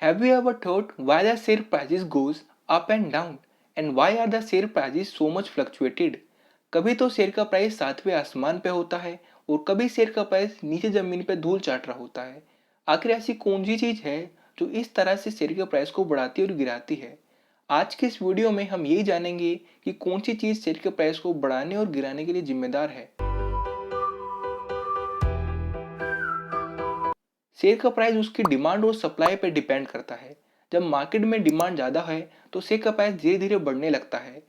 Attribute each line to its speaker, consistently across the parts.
Speaker 1: Have you ever thought why the share prices goes up and down and why are the share prices so much fluctuated? कभी तो share का price सातवें आसमान पे होता है और कभी शेयर का प्राइस नीचे जमीन पे धूल चाट रहा होता है। आखिर ऐसी कौन सी चीज है जो इस तरह से शेयर के प्राइस को बढ़ाती और गिराती है? आज के इस वीडियो में हम यही जानेंगे कि कौन सी चीज शेयर के प्राइस को बढ़ाने और गिराने के लिए जिम्मेदार है। शेयर का प्राइस उसकी डिमांड और सप्लाई पर डिपेंड करता है। जब मार्केट में डिमांड ज़्यादा है तो शेयर का प्राइस धीरे धीरे बढ़ने लगता है।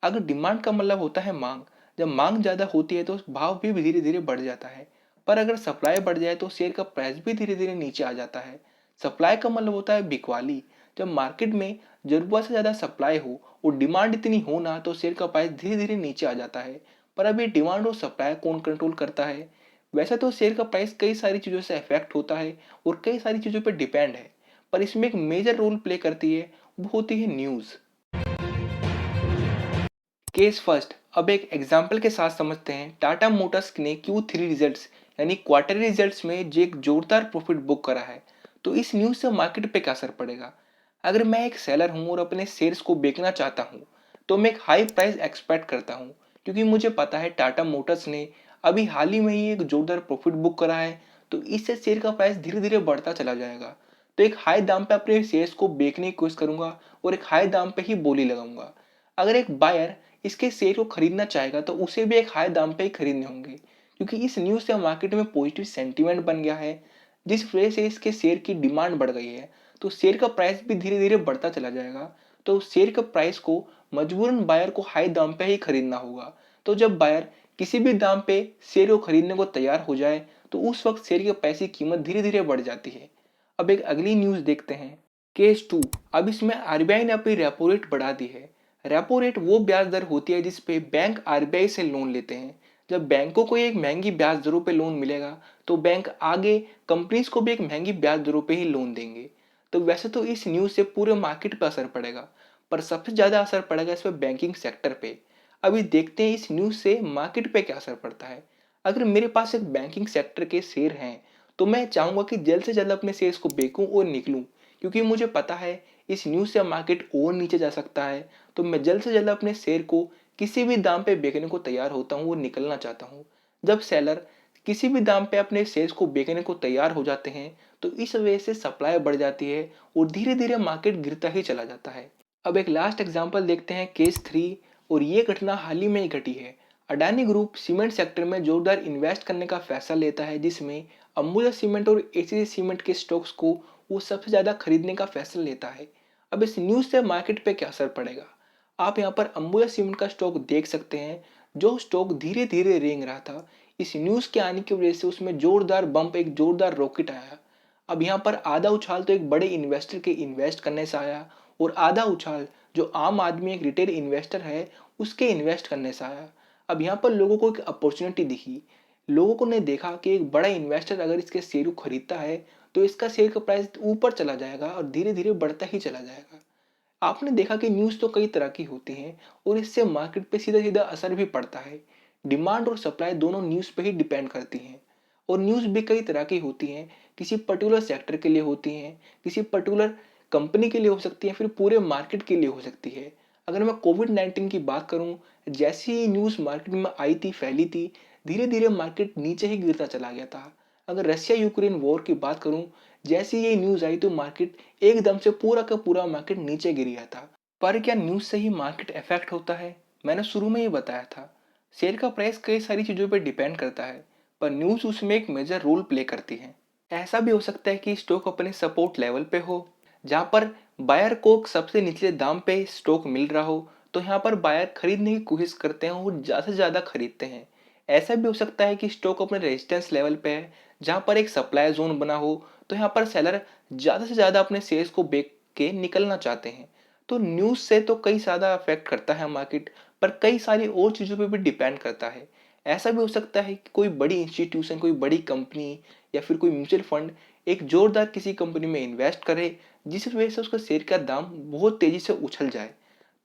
Speaker 1: अगर डिमांड का मतलब होता है मांग, जब मांग ज़्यादा होती है तो भाव भी धीरे धीरे बढ़ जाता है। पर अगर सप्लाई बढ़ जाए तो शेयर का प्राइस भी धीरे धीरे नीचे आ जाता है। सप्लाई का मतलब होता है बिकवाली, जब मार्केट में ज़रूरत से ज़्यादा सप्लाई हो और डिमांड इतनी हो ना तो शेयर का प्राइस धीरे धीरे नीचे आ जाता है। पर अभी डिमांड और सप्लाई कौन कंट्रोल करता है? वैसे तो शेयर का प्राइस कई सारी चीज़ों से अफेक्ट होता है और कई सारी चीज़ों पर डिपेंड है, पर इसमें एक मेजर रोल प्ले करती है, वो होती है न्यूज़। केस फर्स्ट, अब एक एग्जाम्पल के साथ समझते हैं। टाटा मोटर्स ने Q3 रिजल्ट्स यानी क्वार्टरली रिजल्ट्स में जो एक जोरदार प्रॉफिट बुक करा है, तो इस न्यूज़ से मार्केट पे क्या असर पड़ेगा? अगर मैं एक सेलर हूँ और अपने शेयर्स को बेचना चाहता हूँ तो मैं एक हाई प्राइस एक्सपेक्ट करता हूँ, क्योंकि मुझे पता है टाटा मोटर्स ने अभी हाल ही में ही एक जोरदार प्रॉफिट बुक करा है, तो इससे शेयर का प्राइस धीरे धीरे बढ़ता चला जाएगा। तो एक हाई दाम पे अपने शेयर्स को बेचने की कोशिश करूंगा और एक हाई दाम पे ही बोली लगाऊंगा। अगर एक बायर इसके शेयर को खरीदना चाहेगा तो उसे भी एक हाई दाम पे ही खरीदने होंगे, क्योंकि इस न्यूज़ से मार्केट में पॉजिटिव सेंटीमेंट बन गया है, जिस वजह से इसके शेयर की डिमांड बढ़ गई है। तो शेयर का प्राइस भी धीरे धीरे बढ़ता चला जाएगा। तो शेयर का प्राइस को मजबूरन बायर को हाई दाम पे ही खरीदना होगा। तो जब बायर किसी भी दाम पे शेयर को खरीदने को तैयार हो जाए तो उस वक्त शेयर के प्राइस की कीमत धीरे धीरे बढ़ जाती है। अब एक अगली न्यूज़ देखते हैं। केस 2, अब इसमें आरबीआई ने अपनी रेपो रेट बढ़ा दी है। रेपो रेट वो ब्याज दर होती है जिस पे बैंक आरबीआई से लोन लेते हैं। जब बैंकों को एक महंगी ब्याज दरों पे लोन मिलेगा तो बैंक आगे कंपनीज को भी एक महंगी ब्याज दरों पे ही लोन देंगे। तो वैसे तो इस न्यूज़ से पूरे मार्केट पर असर पड़ेगा, पर सबसे ज़्यादा असर पड़ेगा इस पर बैंकिंग सेक्टर पे। अभी देखते हैं इस न्यूज़ से मार्केट पे क्या असर पड़ता है। अगर मेरे पास एक बैंकिंग सेक्टर के शेयर हैं तो मैं चाहूँगा कि जल्द से जल्द अपने शेयर्स को बेचूं और निकलूं, क्योंकि मुझे पता है इस न्यूज़ से मार्केट और नीचे जा सकता है। तो मैं जल्द से जल्द अपने शेयर को किसी भी दाम पे बेचने को तैयार होता हूँ और निकलना चाहता हूँ। जब सेलर किसी भी दाम पे अपने शेयर्स को बेचने को तैयार हो जाते हैं तो इस वजह से सप्लाई बढ़ जाती है और धीरे धीरे मार्केट गिरता ही चला जाता है। अब एक लास्ट एग्जांपल देखते हैं, केस 3, और ये घटना हाल ही में ही घटी है। अडानी ग्रुप सीमेंट सेक्टर में जोरदार इन्वेस्ट करने का फैसला लेता है, जिसमें अंबुजा सीमेंट और एसीसी सीमेंट के स्टॉक्स को वो सबसे ज़्यादा खरीदने का फैसला लेता है। अब इस न्यूज़ से मार्केट पे क्या असर पड़ेगा? आप यहाँ पर अंबुजा सीमेंट का स्टॉक देख सकते हैं, जो स्टॉक धीरे धीरे रेंग रहा था। इस न्यूज़ के आने की वजह से उसमें जोरदार बम्प, एक जोरदार रॉकेट आया। अब यहाँ पर आधा उछाल तो एक बड़े इन्वेस्टर के इन्वेस्ट करने से आया और आधा उछाल जो आम आदमी, एक रिटेल इन्वेस्टर है, उसके इन्वेस्ट करने से आया। अब यहाँ पर लोगों को एक अपॉर्चुनिटी दिखी। लोगों को ने देखा कि एक बड़ा इन्वेस्टर अगर इसके शेयर को खरीदता है तो इसका शेयर का प्राइस ऊपर चला जाएगा और धीरे धीरे बढ़ता ही चला जाएगा। आपने देखा कि न्यूज़ तो कई तरह की होती हैं और इससे मार्केट पे सीधा सीधा असर भी पड़ता है। डिमांड और सप्लाई दोनों न्यूज़ पे ही डिपेंड करती हैं। और न्यूज़ भी कई तरह की होती हैं, किसी पर्टिकुलर सेक्टर के लिए होती हैं, किसी पर्टिकुलर कंपनी के लिए हो सकती है, फिर पूरे मार्केट के लिए हो सकती है। अगर मैं कोविड-19 की बात करूं, जैसी ही न्यूज़ मार्केट में आई थी, फैली थी, धीरे धीरे मार्केट नीचे ही गिरता चला गया था। अगर रशिया यूक्रेन वॉर की बात करूं, जैसी ये न्यूज़ आई तो मार्केट एकदम से पूरा का पूरा मार्केट नीचे गिर गया था। पर क्या न्यूज़ से ही मार्केट इफेक्ट होता है? मैंने शुरू में ही बताया था, शेयर का प्राइस कई सारी चीज़ों पर डिपेंड करता है, पर न्यूज़ उसमें एक मेजर रोल प्ले करती है। ऐसा भी हो सकता है कि स्टॉक अपने सपोर्ट लेवल पे हो, जहाँ पर बायर को सबसे निचले दाम पे स्टॉक मिल रहा हो, तो यहाँ पर बायर खरीदने की कोशिश करते हैं और ज़्यादा से ज़्यादा खरीदते हैं। ऐसा भी हो सकता है कि स्टॉक अपने रेजिस्टेंस लेवल पे है, जहाँ पर एक सप्लाई जोन बना हो, तो यहाँ पर सेलर ज़्यादा से ज़्यादा अपने शेयर्स को बेच के निकलना चाहते हैं। तो न्यूज़ से तो कई ज़्यादा अफेक्ट करता है मार्केट, पर कई सारी और चीज़ों पे भी डिपेंड करता है। ऐसा भी हो सकता है कि कोई बड़ी इंस्टीट्यूशन, कोई बड़ी कंपनी या फिर कोई म्यूचुअल फंड एक जोरदार किसी कंपनी में इन्वेस्ट करे, जिस वजह से उसका शेयर का दाम बहुत तेजी से उछल जाए।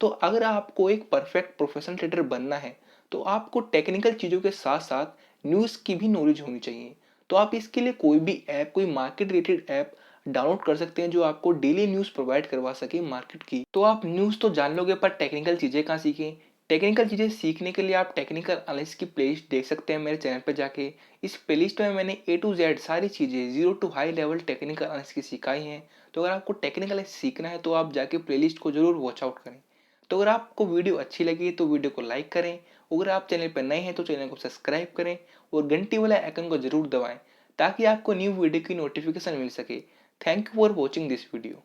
Speaker 1: तो अगर आपको एक परफेक्ट प्रोफेशनल ट्रेडर बनना है तो आपको टेक्निकल चीज़ों के साथ साथ न्यूज़ की भी नॉलेज होनी चाहिए। तो आप इसके लिए कोई भी ऐप, कोई मार्केट रिलेटेड ऐप डाउनलोड कर सकते हैं जो आपको डेली न्यूज़ प्रोवाइड करवा सके मार्केट की। तो आप न्यूज़ तो जान लोगे पर टेक्निकल चीज़ें कहाँ सीखें? टेक्निकल चीज़ें सीखने के लिए आप टेक्निकल एनालिसिस की प्लेलिस्ट देख सकते हैं मेरे चैनल पे जाके। इस प्लेलिस्ट में मैंने ए टू जेड सारी चीज़ें zero to high level technical analysis की सिखाई हैं। तो अगर आपको टेक्निकल एनालिसिस सीखना है तो आप जाके प्लेलिस्ट को ज़रूर वॉच आउट करें। तो अगर आपको वीडियो अच्छी लगी तो वीडियो को लाइक करें। अगर आप चैनल पर नए हैं तो चैनल को सब्सक्राइब करें और घंटी वाला आइकन को ज़रूर दबाएं ताकि आपको न्यू वीडियो की नोटिफिकेशन मिल सके। Thank you for watching this video.